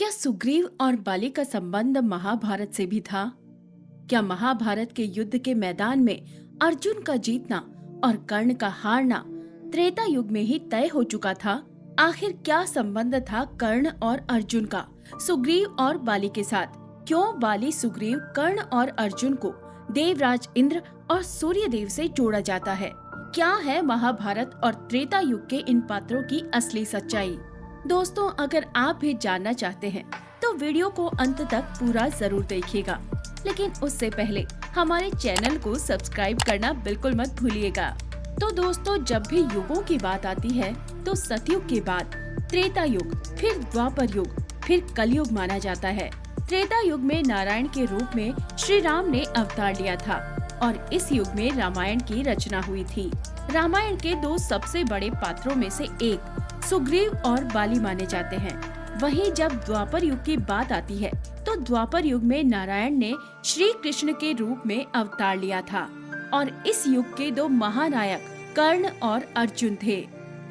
क्या सुग्रीव और बाली का संबंध महाभारत से भी था? क्या महाभारत के युद्ध के मैदान में अर्जुन का जीतना और कर्ण का हारना त्रेता युग में ही तय हो चुका था? आखिर क्या संबंध था कर्ण और अर्जुन का सुग्रीव और बाली के साथ? क्यों बाली सुग्रीव, कर्ण और अर्जुन को देवराज इंद्र और सूर्यदेव से जोड़ा जाता है? क्या है महाभारत और त्रेता युग के इन पात्रों की असली सच्चाई? दोस्तों, अगर आप भी जानना चाहते हैं तो वीडियो को अंत तक पूरा जरूर देखिएगा। लेकिन उससे पहले हमारे चैनल को सब्सक्राइब करना बिल्कुल मत भूलिएगा। तो दोस्तों, जब भी युगों की बात आती है तो सतयुग के बाद त्रेता युग, फिर द्वापर युग, फिर कलयुग माना जाता है। त्रेता युग में नारायण के रूप में श्री राम ने अवतार लिया था और इस युग में रामायण की रचना हुई थी। रामायण के दो सबसे बड़े पात्रों में से एक सुग्रीव और बाली माने जाते हैं। वहीं जब द्वापर युग की बात आती है तो द्वापर युग में नारायण ने श्री कृष्ण के रूप में अवतार लिया था और इस युग के दो महानायक कर्ण और अर्जुन थे।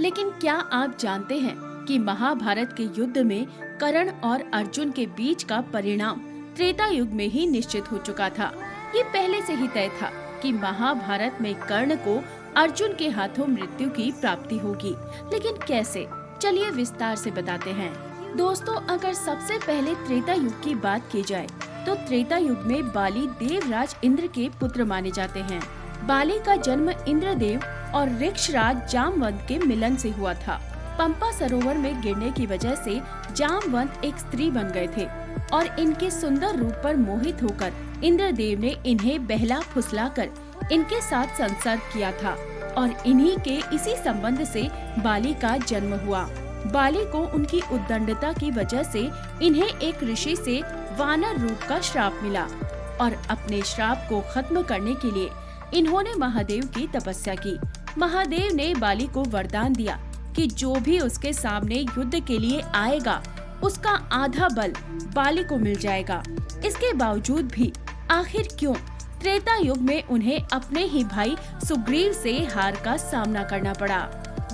लेकिन क्या आप जानते हैं कि महाभारत के युद्ध में कर्ण और अर्जुन के बीच का परिणाम त्रेता युग में ही निश्चित हो चुका था। ये पहले से ही तय था कि महाभारत में कर्ण को अर्जुन के हाथों मृत्यु की प्राप्ति होगी। लेकिन कैसे? चलिए विस्तार से बताते हैं। दोस्तों, अगर सबसे पहले त्रेता युग की बात की जाए तो त्रेता युग में बाली देवराज इंद्र के पुत्र माने जाते हैं। बाली का जन्म इंद्रदेव और ऋक्षराज जामवंत के मिलन से हुआ था। पंपा सरोवर में गिरने की वजह से जामवंत एक स्त्री बन गए थे और इनके सुंदर रूप पर मोहित होकर इंद्रदेव ने इन्हें बहला फुसलाकर इनके साथ संसर्ग किया था और इन्हीं के इसी संबंध से बाली का जन्म हुआ। बाली को उनकी उद्दंडता की वजह से इन्हें एक ऋषि से वानर रूप का श्राप मिला और अपने श्राप को खत्म करने के लिए इन्होंने महादेव की तपस्या की। महादेव ने बाली को वरदान दिया कि जो भी उसके सामने युद्ध के लिए आएगा उसका आधा बल बाली को मिल जाएगा। इसके बावजूद भी आखिर क्यों त्रेता युग में उन्हें अपने ही भाई सुग्रीव से हार का सामना करना पड़ा।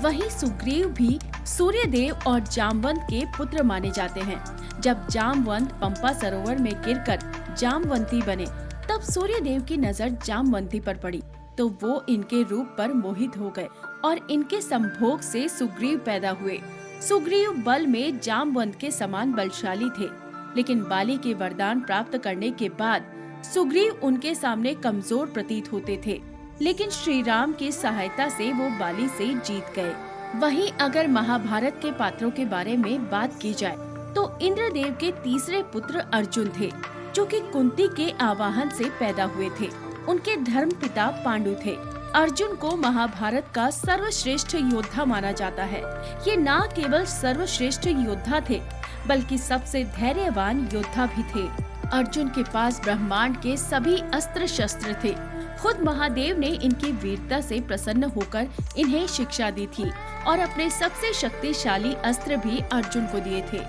वहीं सुग्रीव भी सूर्यदेव और जामवंत के पुत्र माने जाते हैं। जब जामवंत पंपा सरोवर में गिरकर जामवंती बने तब सूर्यदेव की नजर जामवंती पर पड़ी तो वो इनके रूप पर मोहित हो गए और इनके संभोग से सुग्रीव पैदा हुए। सुग्रीव बल में जामवंत के समान बलशाली थे, लेकिन बाली के वरदान प्राप्त करने के बाद सुग्रीव उनके सामने कमजोर प्रतीत होते थे। लेकिन श्री राम की सहायता से वो बाली से जीत गए। वहीं अगर महाभारत के पात्रों के बारे में बात की जाए तो इंद्रदेव के तीसरे पुत्र अर्जुन थे, जो कि कुंती के आवाहन से पैदा हुए थे। उनके धर्मपिता पांडु थे। अर्जुन को महाभारत का सर्वश्रेष्ठ योद्धा माना जाता है। ये न केवल सर्वश्रेष्ठ योद्धा थे बल्कि सबसे धैर्यवान योद्धा भी थे। अर्जुन के पास ब्रह्मांड के सभी अस्त्र शस्त्र थे। खुद महादेव ने इनकी वीरता से प्रसन्न होकर इन्हें शिक्षा दी थी और अपने सबसे शक्तिशाली अस्त्र भी अर्जुन को दिए थे।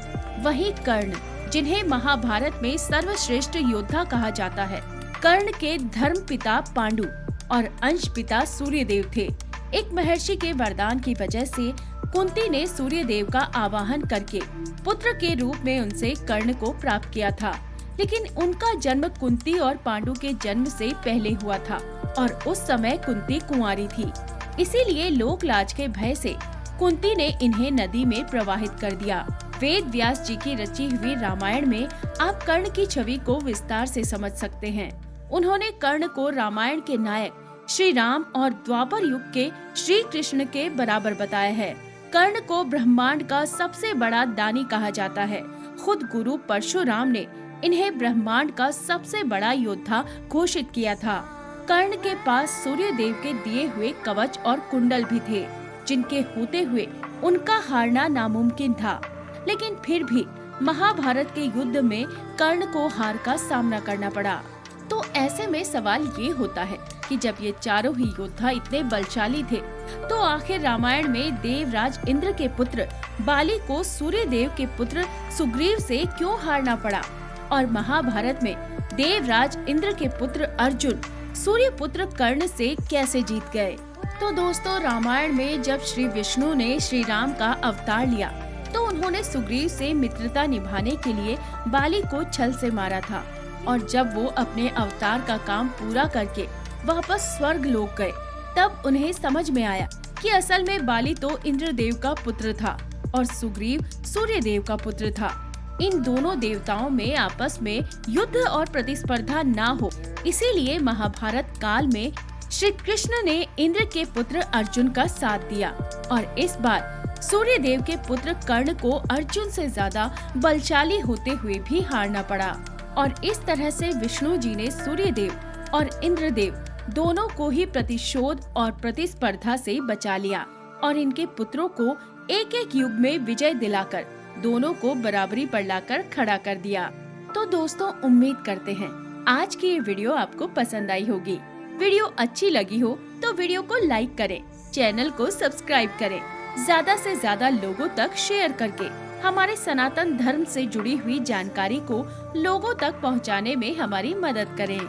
वहीं कर्ण, जिन्हें महाभारत में सर्वश्रेष्ठ योद्धा कहा जाता है, कर्ण के धर्म पिता पांडु और अंश पिता सूर्यदेव थे। एक महर्षि के वरदान की वजह से कुंती ने सूर्यदेव का आवाहन करके पुत्र के रूप में उनसे कर्ण को प्राप्त किया था। लेकिन उनका जन्म कुंती और पांडु के जन्म से पहले हुआ था और उस समय कुंती कुंवारी थी। इसीलिए लोक लाज के भय से कुंती ने इन्हें नदी में प्रवाहित कर दिया। वेद व्यास जी की रची हुई रामायण में आप कर्ण की छवि को विस्तार से समझ सकते हैं। उन्होंने कर्ण को रामायण के नायक श्री राम और द्वापर युग के श्री कृष्ण के बराबर बताया है। कर्ण को ब्रह्मांड का सबसे बड़ा दानी कहा जाता है। खुद गुरु परशुराम ने इन्हें ब्रह्मांड का सबसे बड़ा योद्धा घोषित किया था। कर्ण के पास सूर्यदेव के दिए हुए कवच और कुंडल भी थे, जिनके होते हुए उनका हारना नामुमकिन था। लेकिन फिर भी महाभारत के युद्ध में कर्ण को हार का सामना करना पड़ा। तो ऐसे में सवाल ये होता है कि जब ये चारों ही योद्धा इतने बलशाली थे तो आखिर रामायण में देवराज इंद्र के पुत्र बाली को सूर्यदेव के पुत्र सुग्रीव से क्यों हारना पड़ा और महाभारत में देवराज इंद्र के पुत्र अर्जुन सूर्य पुत्र कर्ण से कैसे जीत गए? तो दोस्तों, रामायण में जब श्री विष्णु ने श्री राम का अवतार लिया तो उन्होंने सुग्रीव से मित्रता निभाने के लिए बाली को छल से मारा था। और जब वो अपने अवतार का काम पूरा करके वापस स्वर्ग लोक गए, तब उन्हें समझ में आया कि असल में बाली तो इंद्रदेव का पुत्र था और सुग्रीव सूर्य देव का पुत्र था। इन दोनों देवताओं में आपस में युद्ध और प्रतिस्पर्धा ना हो, इसीलिए महाभारत काल में श्री कृष्ण ने इंद्र के पुत्र अर्जुन का साथ दिया और इस बार सूर्य देव के पुत्र कर्ण को अर्जुन से ज्यादा बलशाली होते हुए भी हारना पड़ा। और इस तरह से विष्णु जी ने सूर्य देव और इंद्रदेव दोनों को ही प्रतिशोध और प्रतिस्पर्धा से बचा लिया और इनके पुत्रों को एक एक युग में विजय दिलाकर दोनों को बराबरी पर लाकर खड़ा कर दिया। तो दोस्तों, उम्मीद करते हैं आज की ये वीडियो आपको पसंद आई होगी। वीडियो अच्छी लगी हो तो वीडियो को लाइक करें, चैनल को सब्सक्राइब करें, ज्यादा से ज्यादा लोगों तक शेयर करके हमारे सनातन धर्म से जुड़ी हुई जानकारी को लोगों तक पहुंचाने में हमारी मदद करें।